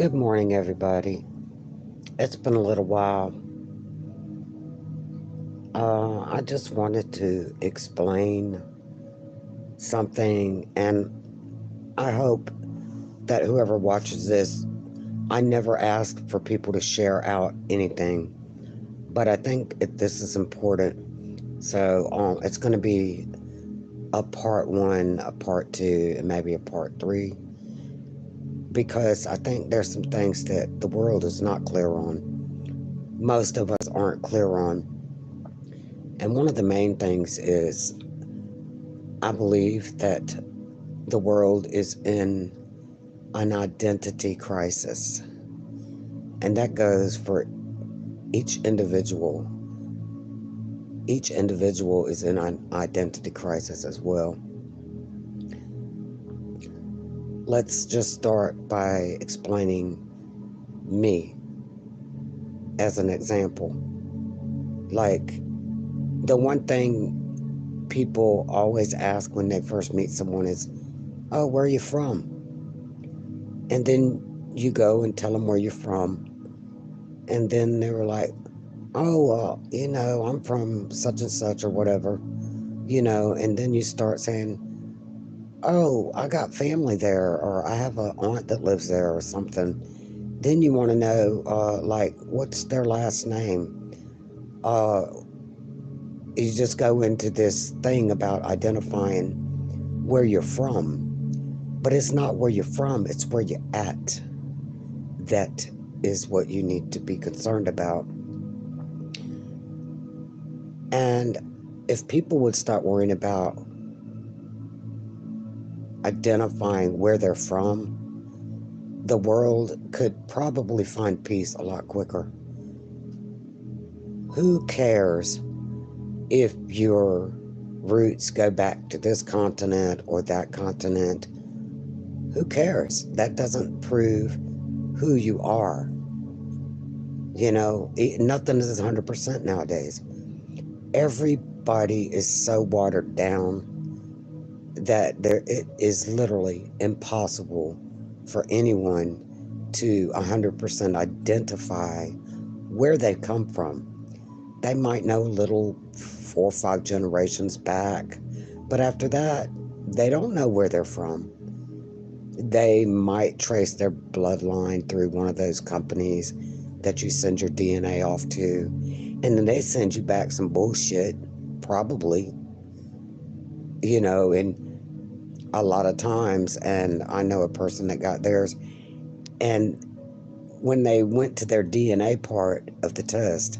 Good morning, everybody. It's been a little while. I just wanted to explain something, and I hope that whoever watches this, I never ask for people to share out anything, but I think this is important. So it's going to be a part one, a part two, and maybe a part three, because I think there's some things that the world is not clear on. Most of us aren't clear on. And one of the main things is I believe that the world is in an identity crisis. And that goes for each individual. Each individual is in an identity crisis as well. Let's just start by explaining me as an example. Like, the one thing people always ask when they first meet someone is, "Oh, where are you from?" And then you go and tell them where you're from. And then they were like, "Oh, well, I'm from such and such or whatever. And then you start saying, "Oh, I got family there, or I have an aunt that lives there or something." Then you want to know, like, what's their last name? Uh, you just go into this thing about identifying where you're from. But it's not where you're from, it's where you're at. That is what you need to be concerned about. And if people would start worrying about identifying where they're from, the world could probably find peace a lot quicker. Who cares if your roots go back to this continent or that continent? Who cares? That doesn't prove who you are. Nothing is 100% nowadays. Everybody is so watered down that it is literally impossible for anyone to 100% identify where they come from. They might know a little 4 or 5 generations back, but after that, they don't know where they're from. They might trace their bloodline through one of those companies that you send your DNA off to, and then they send you back some bullshit, probably, and a lot of times, and I know a person that got theirs, and when they went to their DNA part of the test,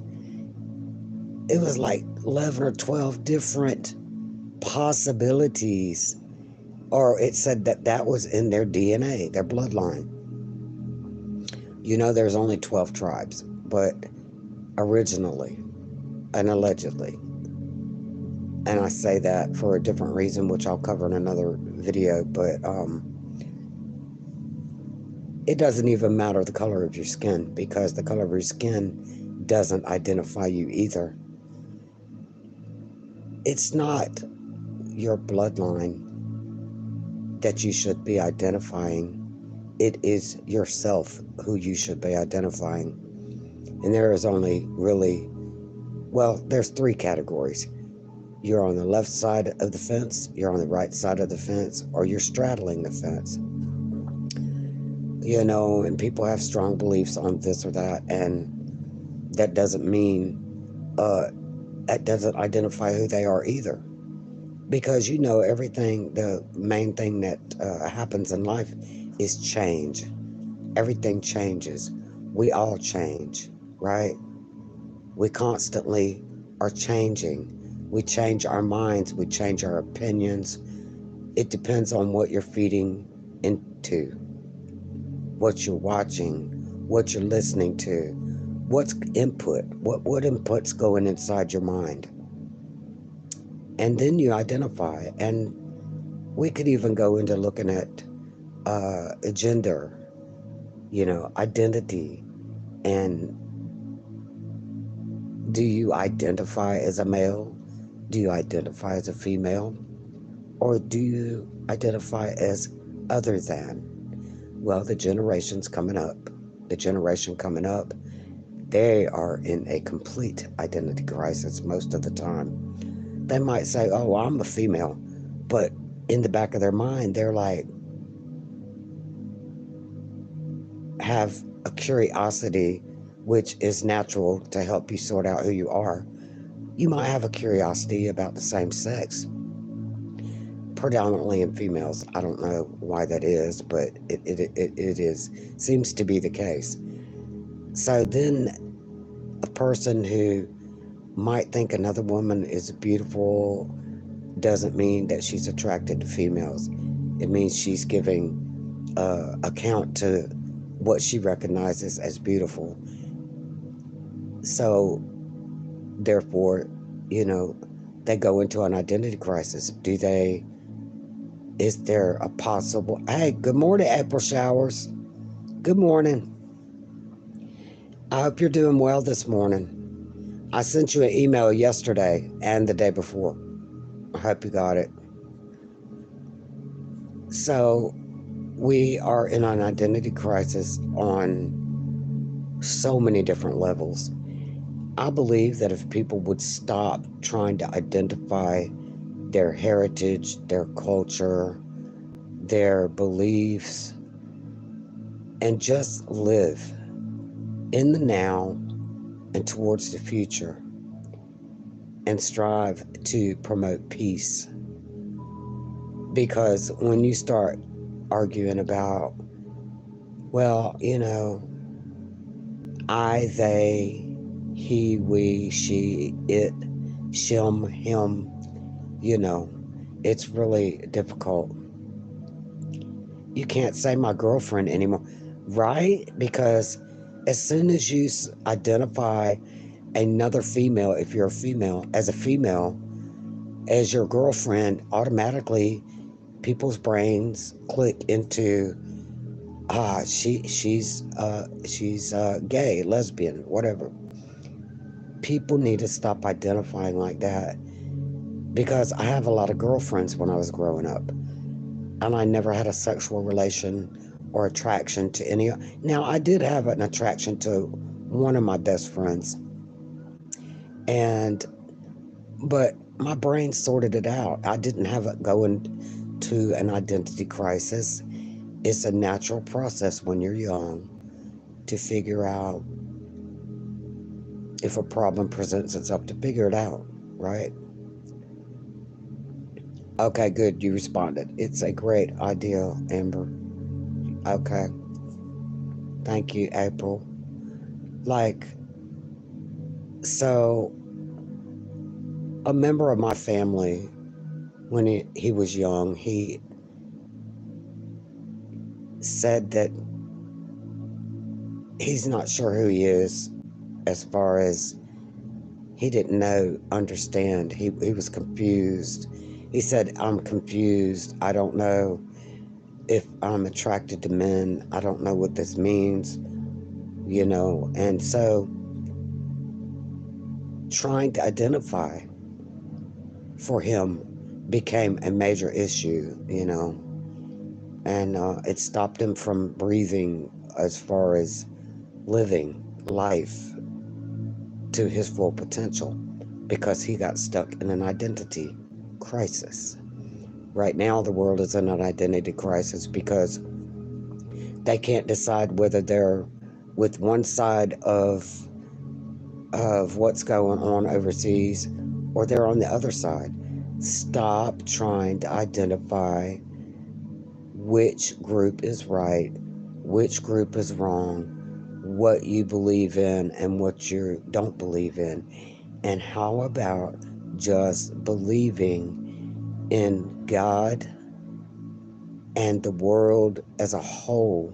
it was like 11 or 12 different possibilities, or it said that that was in their DNA, their bloodline. There's only 12 tribes, but originally and allegedly, and I say that for a different reason, which I'll cover in another video, but it doesn't even matter the color of your skin, because the color of your skin doesn't identify you either. It's not your bloodline that you should be identifying. It is yourself who you should be identifying. And there is only really, well, there's 3 categories. You're on the left side of the fence, you're on the right side of the fence, or you're straddling the fence. And people have strong beliefs on this or that, and that doesn't mean, that doesn't identify who they are either. Because everything, the main thing that happens in life is change. Everything changes. We all change, right? We constantly are changing. We change our minds, we change our opinions. It depends on what you're feeding into, what you're watching, what you're listening to, what's input, what input's going inside your mind. And then you identify. And we could even go into looking at gender, identity. And do you identify as a male? Do you identify as a female? Or do you identify as other than? Well, the generations coming up, the generation coming up, they are in a complete identity crisis most of the time. They might say, oh, I'm a female, but in the back of their mind, they're like, have a curiosity, which is natural to help you sort out who you are. You might have a curiosity about the same sex, predominantly in females. I don't know why that is, but it is seems to be the case. So then a person who might think another woman is beautiful doesn't mean that she's attracted to females. It means she's giving account to what she recognizes as beautiful. So therefore, you know, they go into an identity crisis. Is there a possible, hey, good morning, April Showers. Good morning. I hope you're doing well this morning. I sent you an email yesterday and the day before. I hope you got it. So we are in an identity crisis on so many different levels. I believe that if people would stop trying to identify their heritage, their culture, their beliefs, and just live in the now and towards the future and strive to promote peace. Because when you start arguing about, well, I, they, he, we, she, it, shim, him, it's really difficult. You can't say my girlfriend anymore, right? Because as soon as you identify another female, if you're a female, as your girlfriend, automatically people's brains click into she's gay, lesbian, whatever. People need to stop identifying like that, because I have a lot of girlfriends when I was growing up, and I never had a sexual relation or attraction to any. Now, I did have an attraction to one of my best friends, but my brain sorted it out. I didn't have it going to an identity crisis. It's a natural process when you're young to figure out if a problem presents itself, to figure it out, right? Okay, good. You responded. It's a great idea, Amber. Okay. Thank you, April. So a member of my family, when he was young, he said that he's not sure who he is, as far as he didn't understand. He was confused. He said, I'm confused. I don't know if I'm attracted to men. I don't know what this means, And so trying to identify for him became a major issue, and it stopped him from breathing, as far as living life to his full potential, because he got stuck in an identity crisis. Right now, the world is in an identity crisis because they can't decide whether they're with one side of what's going on overseas, or they're on the other side. Stop trying to identify which group is right, which group is wrong, what you believe in and what you don't believe in. And how about just believing in God and the world as a whole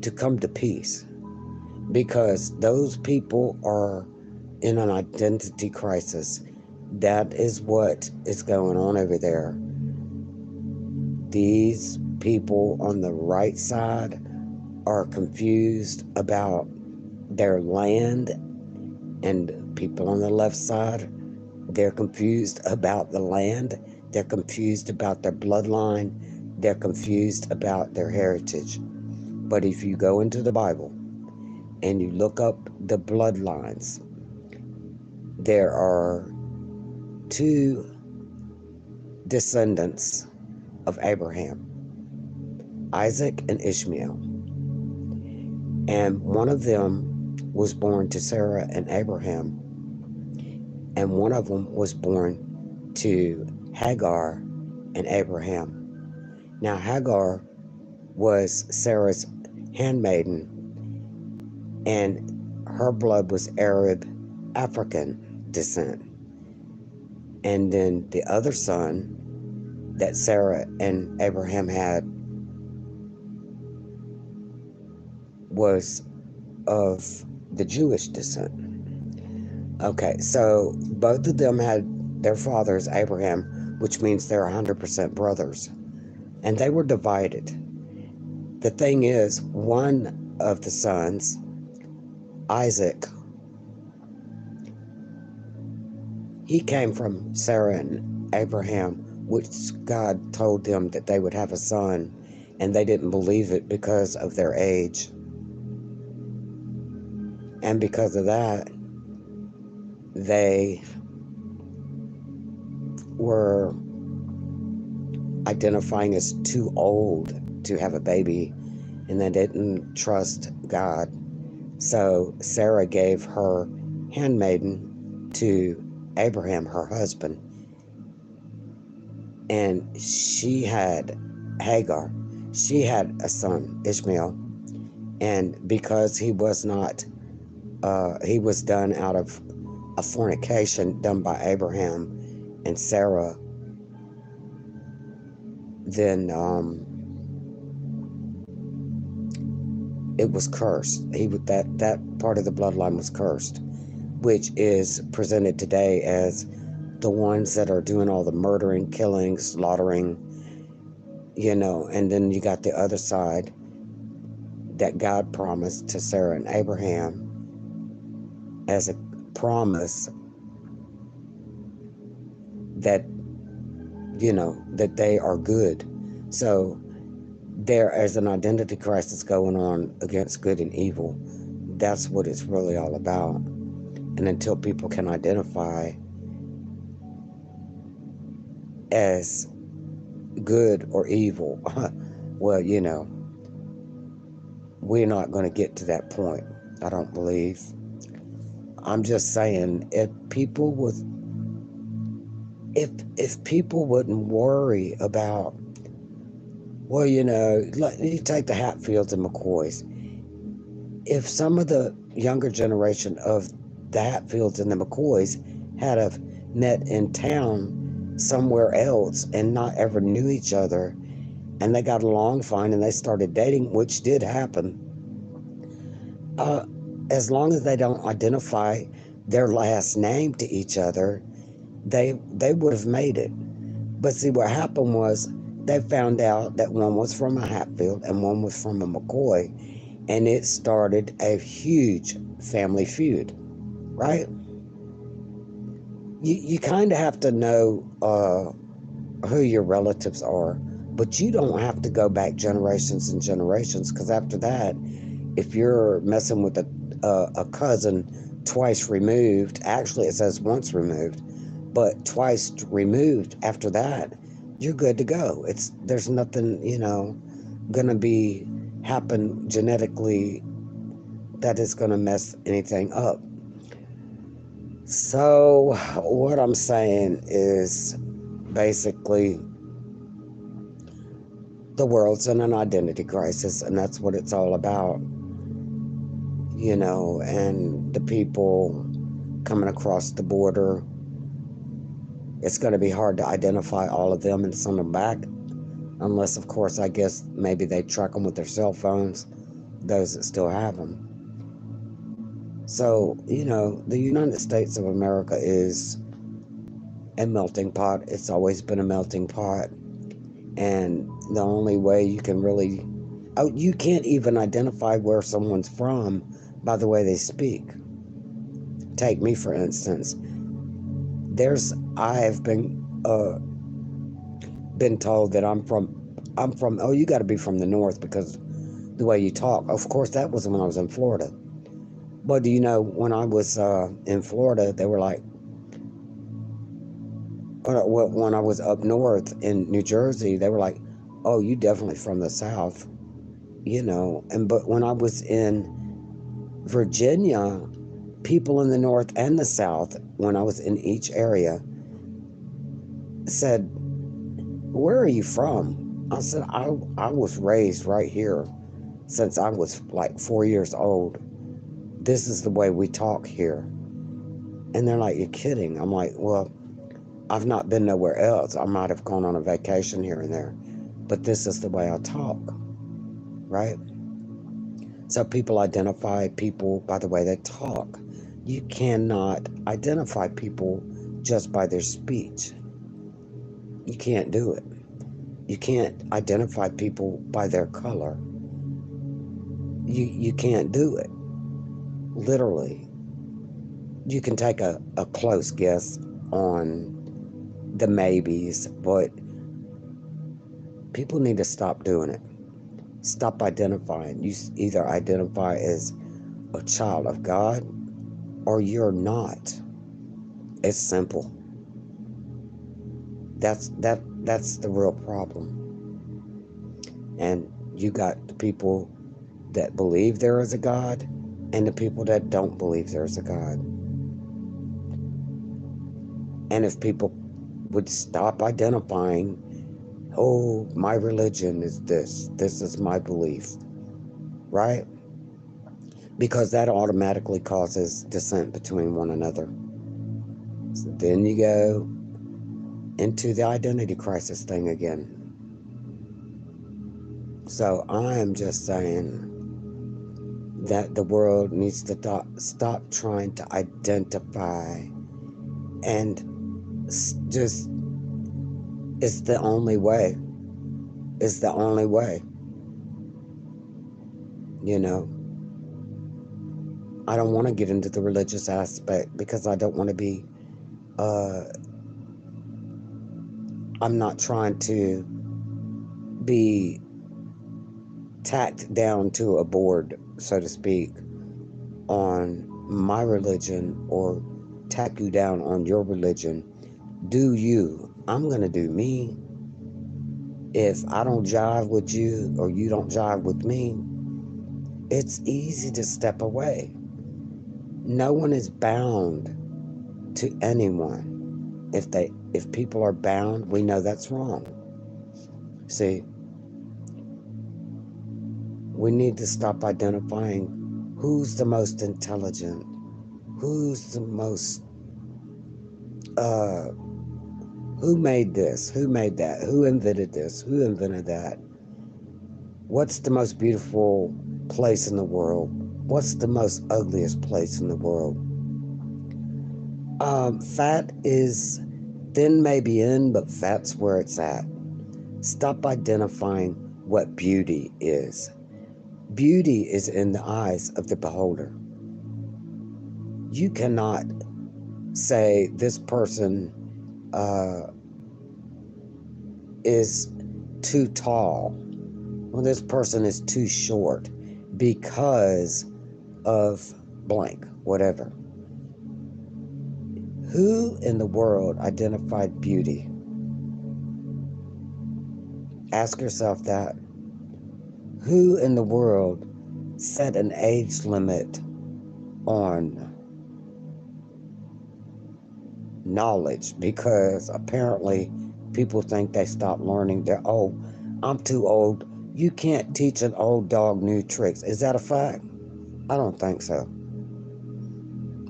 to come to peace? Because those people are in an identity crisis. That is what is going on over there. These people on the right side are confused about their land, and people on the left side, they're confused about the land. They're confused about their bloodline. They're confused about their heritage. But if you go into the Bible, and you look up the bloodlines, there are two descendants of Abraham, Isaac and Ishmael. And one of them was born to Sarah and Abraham, and one of them was born to Hagar and Abraham. Now, Hagar was Sarah's handmaiden, and her blood was Arab African descent. And then the other son that Sarah and Abraham had was of the Jewish descent. Okay, so both of them had their fathers, Abraham, which means they're 100% brothers. And they were divided. The thing is, one of the sons, Isaac, he came from Sarah and Abraham, which God told them that they would have a son, and they didn't believe it because of their age. And because of that, they were identifying as too old to have a baby, and they didn't trust God. So Sarah gave her handmaiden to Abraham, her husband, and she had Hagar. She had a son, Ishmael, and because he was not, he was done out of a fornication done by Abraham and Sarah, then it was cursed. That part of the bloodline was cursed, which is presented today as the ones that are doing all the murdering, killing, slaughtering, and then you got the other side that God promised to Sarah and Abraham as a promise that, that they are good. So there is an identity crisis going on against good and evil. That's what it's really all about. And until people can identify as good or evil, well, we're not going to get to that point, I don't believe. I'm just saying, if people wouldn't worry about, well, you take the Hatfields and McCoys. If some of the younger generation of the Hatfields and the McCoys had have met in town somewhere else and not ever knew each other, and they got along fine and they started dating, which did happen, as long as they don't identify their last name to each other, they would have made it. But see, what happened was they found out that one was from a Hatfield and one was from a McCoy, and it started a huge family feud, right? You kind of have to know who your relatives are, but you don't have to go back generations and generations, because after that, if you're messing with a cousin twice removed, actually it says once removed, but twice removed after that, you're good to go. There's nothing, gonna be happen genetically that is gonna mess anything up. So what I'm saying is basically the world's in an identity crisis, and that's what it's all about. And the people coming across the border, it's going to be hard to identify all of them and send them back, unless, of course, I guess maybe they track them with their cell phones, those that still have them. So, the United States of America is a melting pot. It's always been a melting pot. And the only way you can really, you can't even identify where someone's from by the way they speak. Take me, for instance. I've been told that I'm from, oh, you got to be from the north because the way you talk. Of course, that was when I was in Florida. Well, do you know, when I was in Florida, they were like, when I was up north in New Jersey, they were like, "Oh, you definitely from the South," And but when I was in Virginia, people in the North and the South, when I was in each area, said, "Where are you from?" I said, I was raised right here since I was like 4 years old. This is the way we talk here." And they're like, "You're kidding." I'm like, "Well, I've not been nowhere else. I might have gone on a vacation here and there, but this is the way I talk," right? So people identify people by the way they talk. You cannot identify people just by their speech. You can't do it. You can't identify people by their color. You can't do it. Literally. You can take a close guess on the maybes, but people need to stop doing it. Stop identifying. You either identify as a child of God or you're not. It's simple. That's the real problem. And you got the people that believe there is a God and the people that don't believe there's a God. And if people would stop identifying, "Oh, my religion is this is my belief," right? Because that automatically causes dissent between one another. So then you go into the identity crisis thing again. So I am just saying that the world needs to stop trying to identify and just, it's the only way. It's the only way. You know, I don't want to get into the religious aspect because I don't want to be, uh, I'm not trying to be tacked down to a board, so to speak, on my religion or tack you down on your religion. Do you. I'm going to do me. If I don't jive with you or you don't jive with me, it's easy to step away. No one is bound to anyone. If people are bound, we know that's wrong. See, we need to stop identifying who's the most intelligent, who's the most uh who made this, who made that, who invented this, who invented that. What's the most beautiful place in the world? What's the most ugliest place in the world? Fat is thin, maybe in, but fat's where it's at. Stop identifying what beauty is. Beauty is in the eyes of the beholder. You cannot say this person uh, is too tall, or this person is too short because of blank, whatever. Who in the world identified beauty? Ask yourself that. Who in the world set an age limit on knowledge? Because apparently people think they stop learning. They're, "Oh, I'm too old." You can't teach an old dog new tricks. Is that a fact? I don't think so.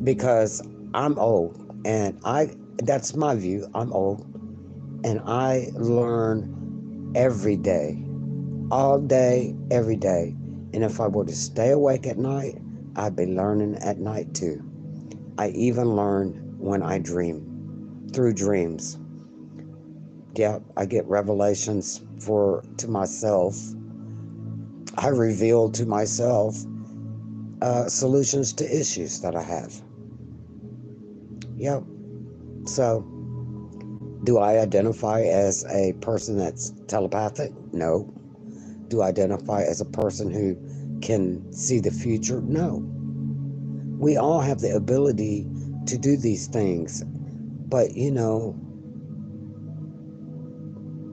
Because I'm old and that's my view. I'm old and I learn every day, all day, every day. And if I were to stay awake at night, I'd be learning at night too. I even learn when I dream, through dreams. Yeah, I get revelations to myself. I reveal to myself solutions to issues that I have. Yep. So, do I identify as a person that's telepathic? No. Do I identify as a person who can see the future? No. We all have the ability to do these things, but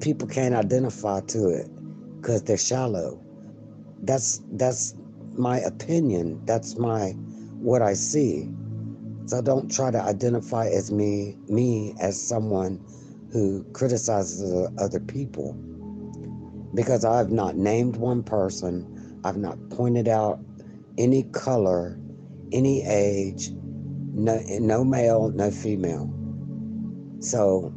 people can't identify to it because they're shallow. That's my opinion. That's my what I see. So don't try to identify as me as someone who criticizes other people, because I've not named one person. I've not pointed out any color, any age, no male, no female. So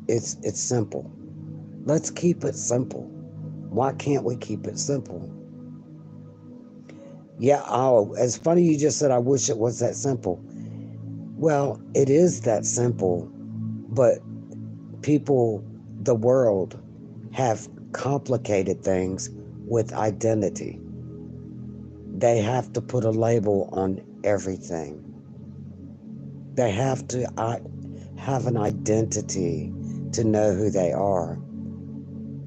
it's simple. Let's keep it simple. Why can't we keep it simple? Yeah, oh, it's funny you just said I wish it was that simple. Well, it is that simple, but people, the world, have complicated things with identity. They have to put a label on everything. They have to have an identity to know who they are.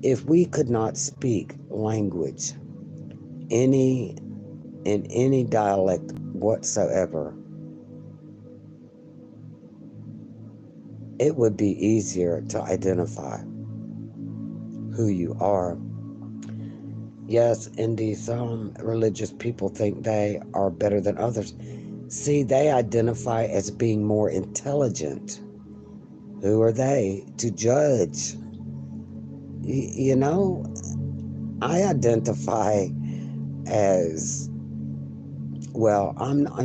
If we could not speak language, any in any dialect whatsoever, it would be easier to identify who you are. Yes, indeed, some religious people think they are better than others. See, they identify as being more intelligent. Who are they to judge? You know, I identify as well. I'm not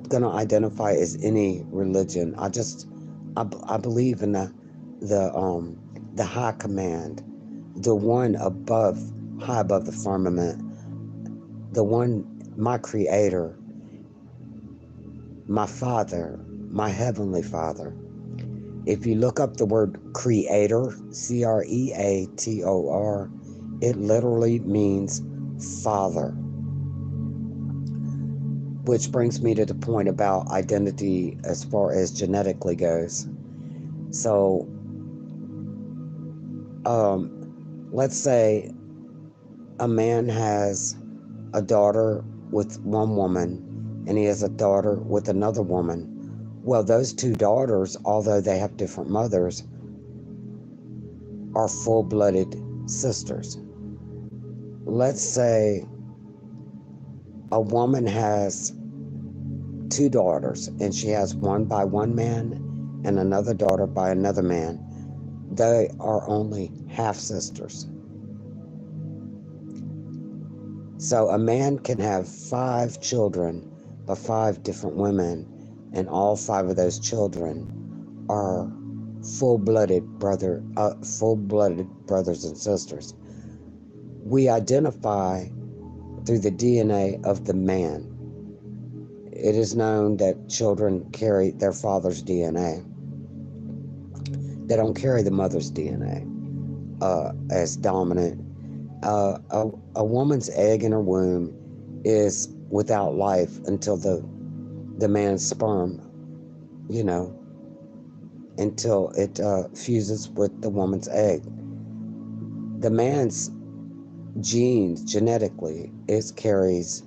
going to identify as any religion. I believe in the high command, the one above, high above the firmament, the one, my creator, my father, my heavenly father. If you look up the word creator, Creator, it literally means father. Which brings me to the point about identity as far as genetically goes. So, let's say a man has a daughter with one woman and he has a daughter with another woman. Well, those two daughters, although they have different mothers, are full-blooded sisters. Let's say a woman has two daughters and she has one by one man and another daughter by another man. They are only half sisters. So a man can have 5 children by 5 different women, and all 5 of those children are full-blooded brothers and sisters. We identify through the DNA of the man. It is known that children carry their father's DNA. They don't carry the mother's DNA as dominant. A woman's egg in her womb is without life until the man's sperm, until it fuses with the woman's egg. The man's genes, genetically, it carries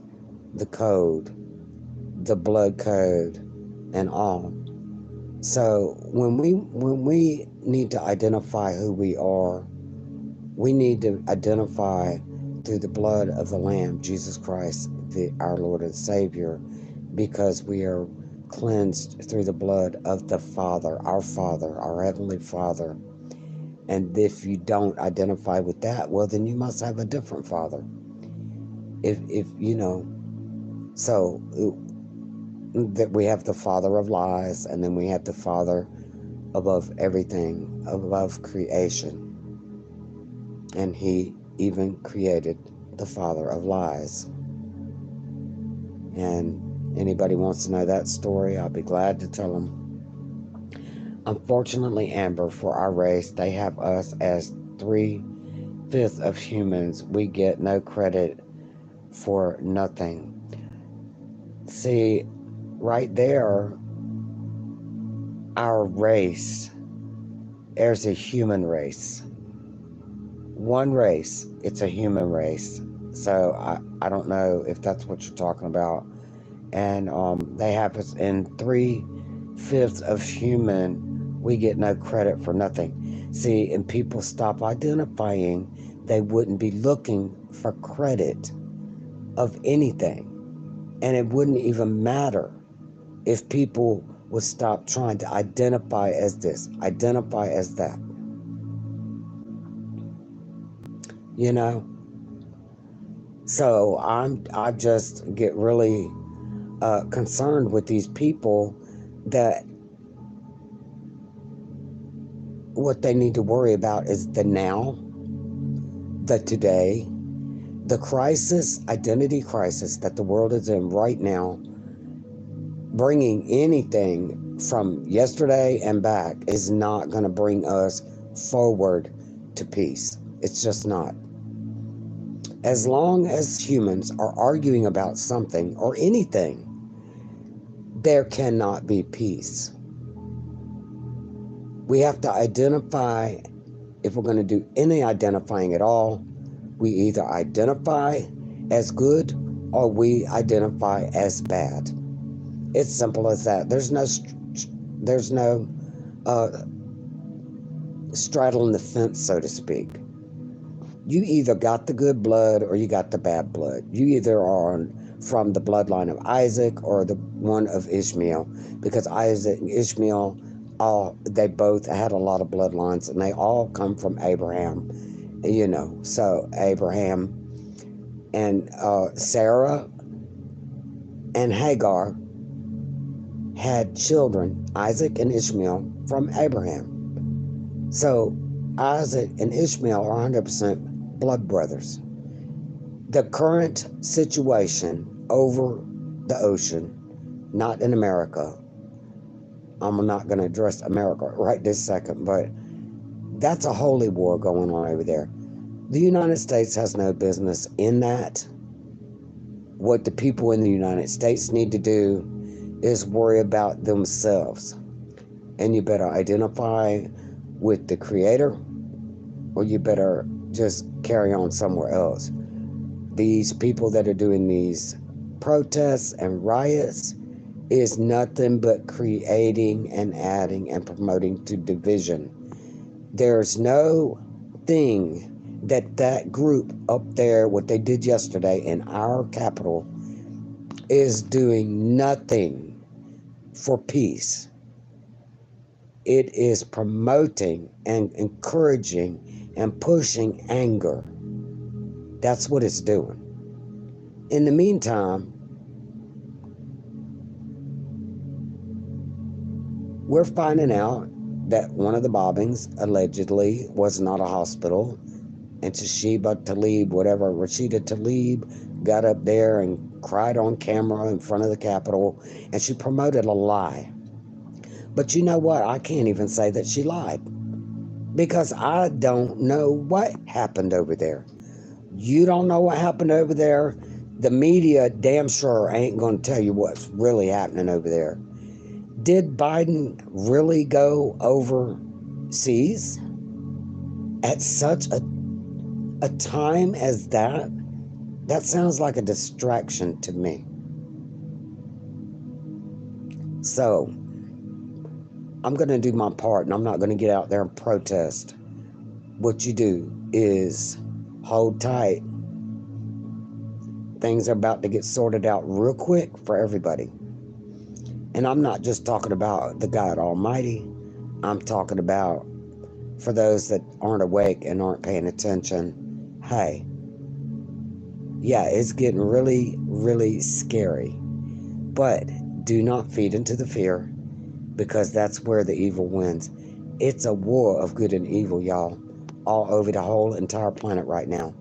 the code, the blood code, and all. So when we need to identify who we are, we need to identify through the blood of the Lamb, Jesus Christ, our Lord and Savior, because we are cleansed through the blood of the Father, our Heavenly Father. And if you don't identify with that, well, then you must have a different Father. If so that we have the father of lies, and then we have the Father above everything, above creation. And he even created the father of lies. And anybody wants to know that story, I'll be glad to tell them. Unfortunately, Amber, for our race, they have us as 3/5 of humans. We get no credit for nothing. See, right there, our race, there's a human race. One race, it's a human race. So I don't know if that's what you're talking about. And they have us in 3/5 of human, we get no credit for nothing. See, and people stop identifying, they wouldn't be looking for credit of anything. And it wouldn't even matter if people would stop trying to identify as this, identify as that, you know? So I just get really concerned with these people that what they need to worry about is the now, the today, the crisis, identity crisis that the world is in right now. Bringing anything from yesterday and back is not going to bring us forward to peace. It's just not. As long as humans are arguing about something or anything, there cannot be peace. We have to identify, if we're going to do any identifying at all, we either identify as good or we identify as bad. It's simple as that. There's no straddling the fence, so to speak. You either got the good blood or you got the bad blood. You either are from the bloodline of Isaac or the one of Ishmael, because Isaac and Ishmael, they both had a lot of bloodlines, and they all come from Abraham. So Abraham and Sarah and Hagar had children, Isaac and Ishmael, from Abraham. So Isaac and Ishmael are 100% blood brothers. The current situation over the ocean, not in America, I'm not going to address America right this second, but that's a holy war going on over there. The United States has no business in that. What the people in the United States need to do is worry about themselves. And you better identify with the Creator, or you better just carry on somewhere else. These people that are doing these protests and riots is nothing but creating and adding and promoting to division. There's no thing that group up there, what they did yesterday in our capital, is doing nothing for peace. It is promoting and encouraging and pushing anger. That's what it's doing. In the meantime, we're finding out that one of the bombings allegedly was not a hospital, and Rashida Tlaib got up there and cried on camera in front of the Capitol, and she promoted a lie. But you know what? I can't even say that she lied, because I don't know what happened over there. You don't know what happened over there. The media damn sure ain't going to tell you what's really happening over there. Did Biden really go overseas at such a time as that? That sounds like a distraction to me. So I'm going to do my part, and I'm not going to get out there and protest. What you do is hold tight. Things are about to get sorted out real quick for everybody. And I'm not just talking about the God Almighty. I'm talking about, for those that aren't awake and aren't paying attention, hey, yeah, it's getting really, really scary. But do not feed into the fear, because that's where the evil wins. It's a war of good and evil, y'all, all over the whole entire planet right now.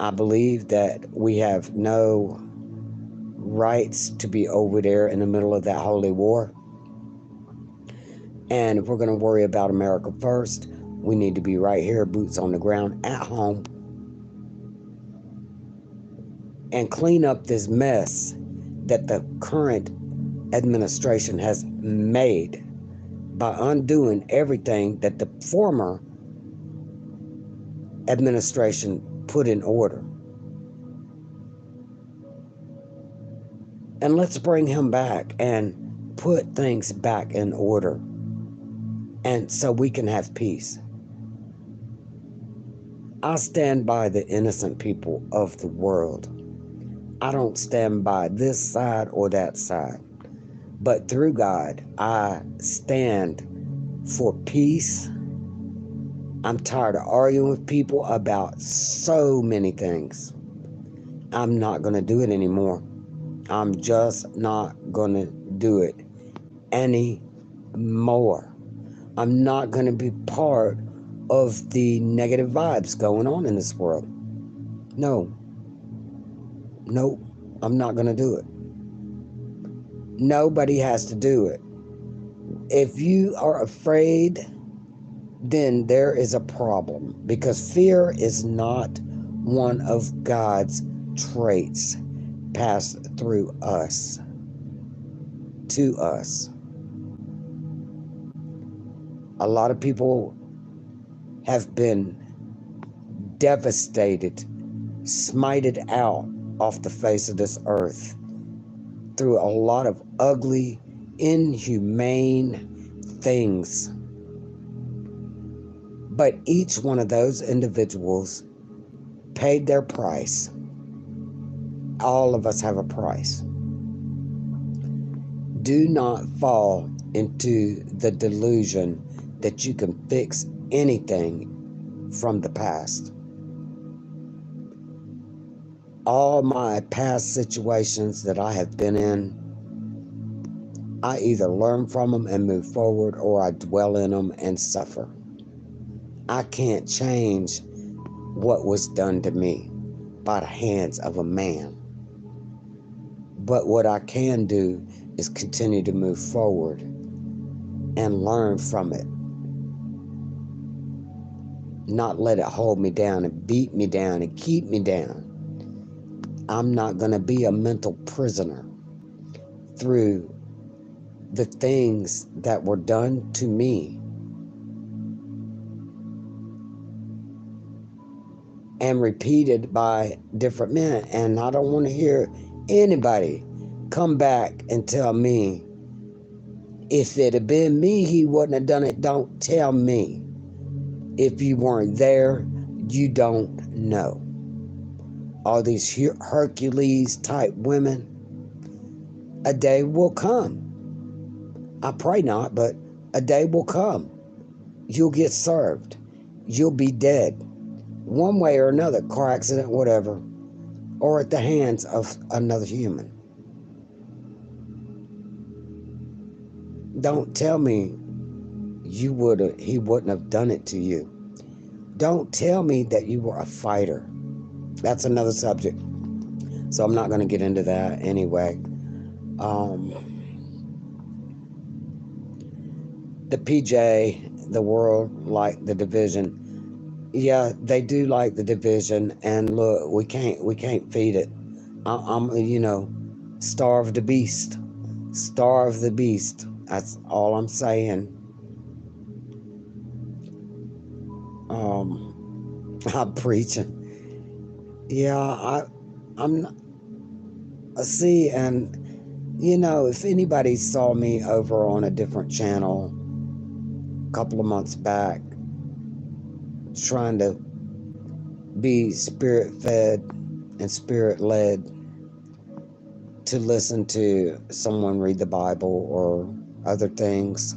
I believe that we have no rights to be over there in the middle of that holy war. And if we're going to worry about America first, we need to be right here, boots on the ground, at home, and clean up this mess that the current administration has made by undoing everything that the former administration put in order. And let's bring him back and put things back in order, and so we can have peace. I stand by the innocent people of the world. I don't stand by this side or that side. But through God, I stand for peace. I'm tired of arguing with people about so many things. I'm not going to do it anymore. I'm just not going to do it anymore. I'm not going to be part of the negative vibes going on in this world. No. Nope. I'm not going to do it. Nobody has to do it. If you are afraid, then there is a problem, because fear is not one of God's traits passed through us to us. A lot of people have been devastated, smited out off the face of this earth through a lot of ugly, inhumane things. But each one of those individuals paid their price. All of us have a price. Do not fall into the delusion that you can fix anything from the past. All my past situations that I have been in, I either learn from them and move forward, or I dwell in them and suffer. I can't change what was done to me by the hands of a man. But what I can do is continue to move forward and learn from it. Not let it hold me down and beat me down and keep me down. I'm not going to be a mental prisoner through the things that were done to me and repeated by different men. And I don't want to hear anybody come back and tell me, if it had been me, he wouldn't have done it. Don't tell me. If you weren't there, you don't know. All these Hercules type women, a day will come. I pray not, but a day will come. You'll get served. You'll be dead, one way or another, car accident, whatever, or at the hands of another human. Don't tell me he wouldn't have done it to you. Don't tell me that you were a fighter. That's another subject, so I'm not going to get into that anyway. The PJ, the world, like the division. Yeah, they do like the division, and look, we can't feed it. I'm starve the beast. Starve the beast. That's all I'm saying. I'm preaching. Yeah, I'm not, see, and if anybody saw me over on a different channel a couple of months back, trying to be spirit fed and spirit led to listen to someone read the Bible or other things,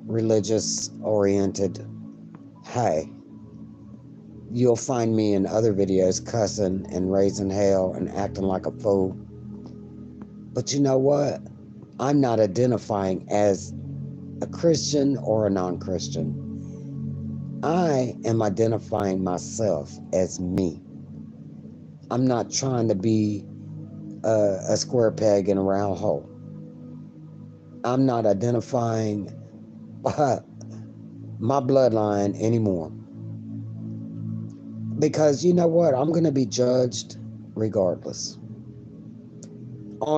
religious oriented, hey, you'll find me in other videos cussing and raising hell and acting like a fool. But you know what? I'm not identifying as a Christian or a non-Christian. I am identifying myself as me. I'm not trying to be a square peg in a round hole. I'm not identifying my bloodline anymore. Because you know what? I'm going to be judged regardless.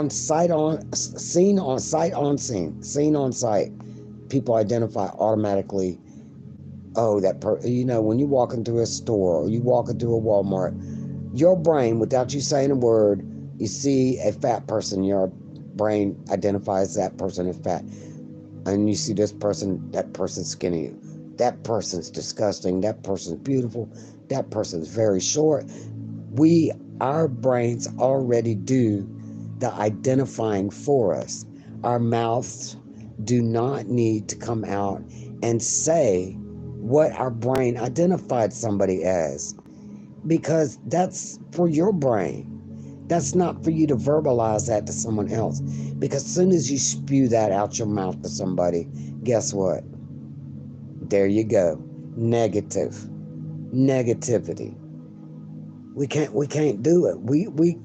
Seen on sight. People identify automatically. Oh, when you walking through a store or you walking through a Walmart, your brain, without you saying a word, You see a fat person, your brain identifies that person as fat. And you see this person, that person's skinny. That person's disgusting. That person's beautiful. That person's very short. Our brains already do the identifying for us. Our mouths do not need to come out and say what our brain identified somebody as, because that's for your brain. That's not for you to verbalize that to someone else. Because as soon as you spew that out your mouth to somebody, guess what? There you go. Negativity. We can't do it. We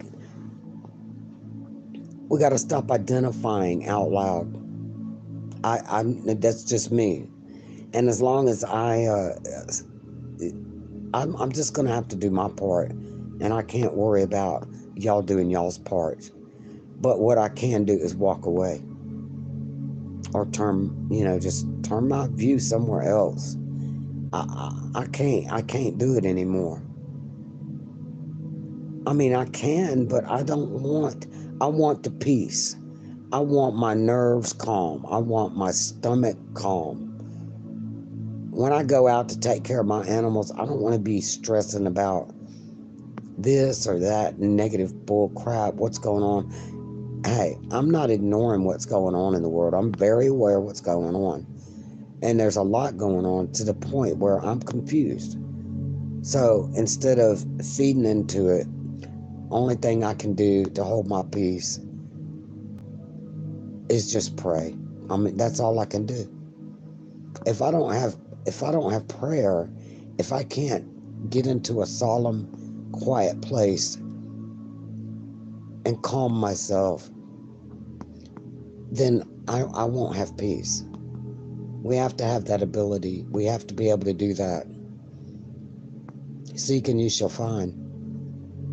got to stop identifying out loud. That's just me. And as long as I'm just gonna have to do my part, and I can't worry about y'all doing y'all's part. But what I can do is walk away, or just turn my view somewhere else. I can't do it anymore. I mean, I can, but I don't want. I want the peace. I want my nerves calm. I want my stomach calm. When I go out to take care of my animals, I don't want to be stressing about this or that negative bull crap. What's going on? Hey, I'm not ignoring what's going on in the world. I'm very aware of what's going on. And there's a lot going on to the point where I'm confused. So instead of feeding into it, only thing I can do to hold my peace is just pray. I mean, that's all I can do. If I don't have prayer, if I can't get into a solemn, quiet place and calm myself, then I won't have peace. We have to have that ability. We have to be able to do that. Seek and you shall find.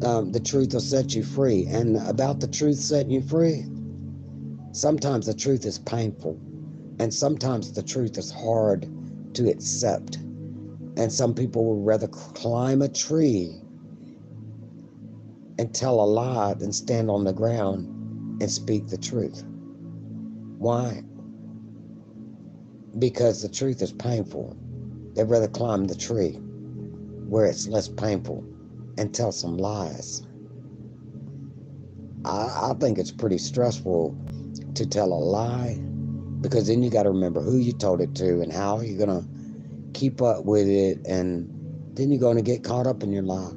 The truth will set you free. And about the truth setting you free, sometimes the truth is painful. And sometimes the truth is hard to accept. And some people would rather climb a tree and tell a lie than stand on the ground and speak the truth. Why? Because the truth is painful. They'd rather climb the tree where it's less painful and tell some lies. I think it's pretty stressful to tell a lie, because then you got to remember who you told it to and how you're going to keep up with it, and then you're going to get caught up in your lie,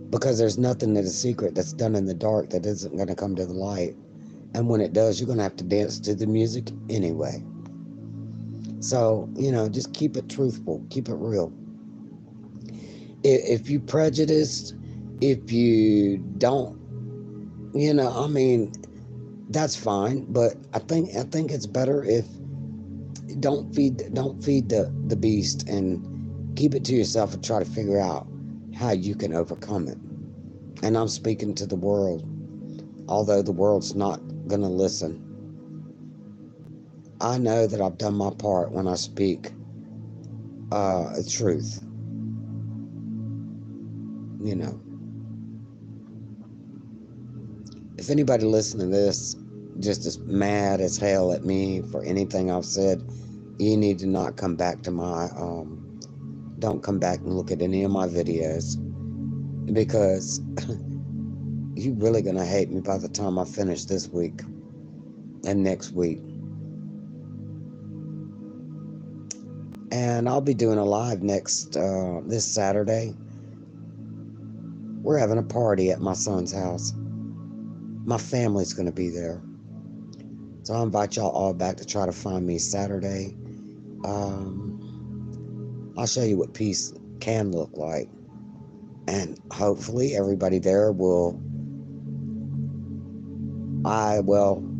because there's nothing that is secret that's done in the dark that isn't going to come to the light. And when it does, you're going to have to dance to the music anyway. So, just keep it truthful, keep it real. If you prejudiced, if you don't, that's fine. But I think it's better if don't feed the beast, and keep it to yourself and try to figure out how you can overcome it. And I'm speaking to the world, although the world's not going to listen. I know that I've done my part when I speak truth. If anybody listening to this just as mad as hell at me for anything I've said, you need to not come back to don't come back and look at any of my videos, because you're really going to hate me by the time I finish this week and next week. And I'll be doing a live this Saturday. We're having a party at my son's house. My family's going to be there. So I invite y'all all back to try to find me Saturday. I'll show you what peace can look like. And hopefully everybody there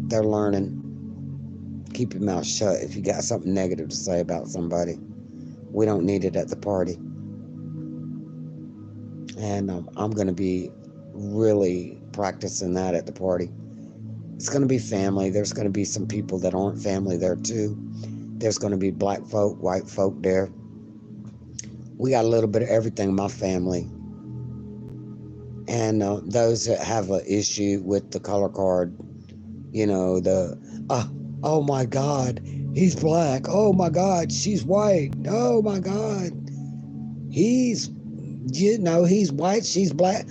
they're learning. Keep your mouth shut if you got something negative to say about somebody. We don't need it at the party. And I'm going to be really practicing that at the party. It's going to be family. There's going to be some people that aren't family there too. There's going to be black folk, white folk there. We got a little bit of everything in my family. And those that have an issue with the color card, uh, oh my God, he's black. Oh my God, she's white. Oh my God, he's, he's white, she's black.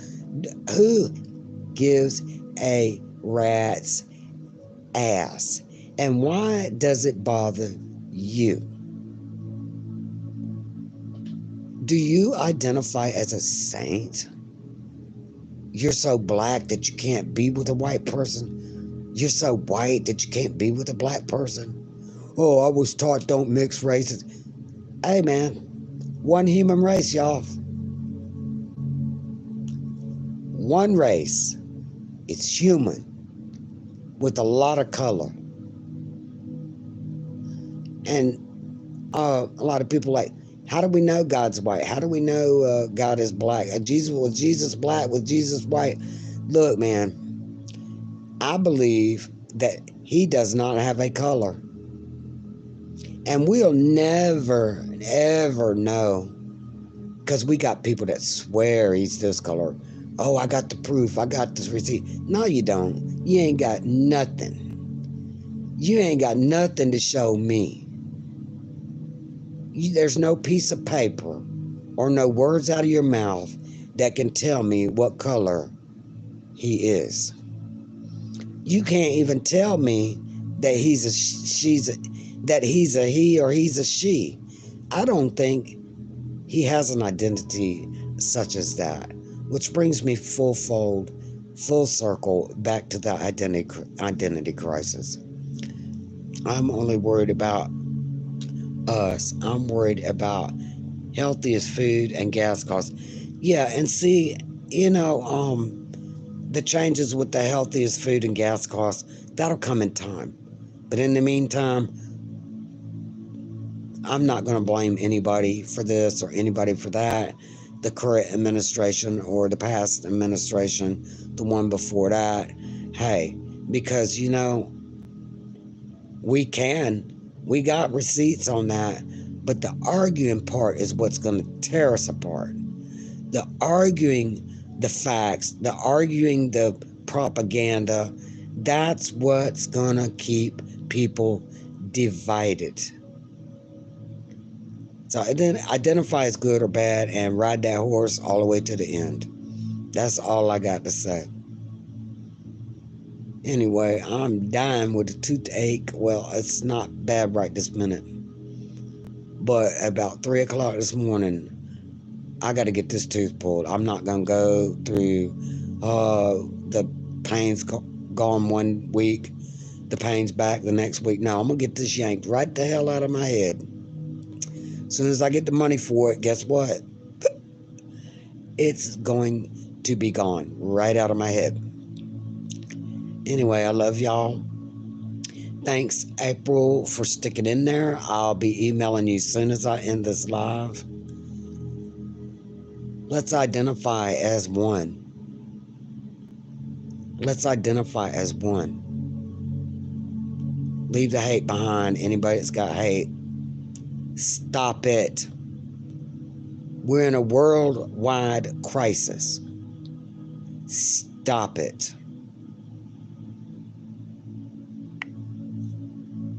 Who gives a rat's ass? And why does it bother you? Do you identify as a saint? You're so black that you can't be with a white person. You're so white that you can't be with a black person. Oh, I was taught don't mix races. Hey, man, one human race, y'all. One race. It's human with a lot of color. And a lot of people like, how do we know God's white? How do we know God is black? Was Jesus black? Was Jesus white? Look, man, I believe that he does not have a color. And we'll never, ever know, because we got people that swear he's this color. Oh, I got the proof. I got this receipt. No, you don't. You ain't got nothing. You ain't got nothing to show me. There's no piece of paper or no words out of your mouth that can tell me what color he is. You can't even tell me that he's a he or he's a she. I don't think he has an identity such as that, which brings me full circle back to the identity crisis. I'm only worried about us. I'm worried about healthiest food and gas costs. Yeah, and see, the changes with the healthiest food and gas costs, that'll come in time. But in the meantime, I'm not going to blame anybody for this or anybody for that. The current administration or the past administration, the one before that. Hey, because, we got receipts on that. But the arguing part is what's going to tear us apart. The arguing the facts, the arguing the propaganda, that's what's going to keep people divided. So then identify as good or bad and ride that horse all the way to the end. That's all I got to say. Anyway, I'm dying with a toothache. Well, it's not bad right this minute. But about 3 o'clock this morning, I got to get this tooth pulled. I'm not going to go through the pain's gone 1 week, the pain's back the next week. No, I'm going to get this yanked right the hell out of my head. As soon as I get the money for it, guess what? It's going to be gone right out of my head. Anyway, I love y'all. Thanks, April, for sticking in there. I'll be emailing you as soon as I end this live. Let's identify as one. Let's identify as one. Leave the hate behind. Anybody that's got hate, stop it. We're in a worldwide crisis. Stop it.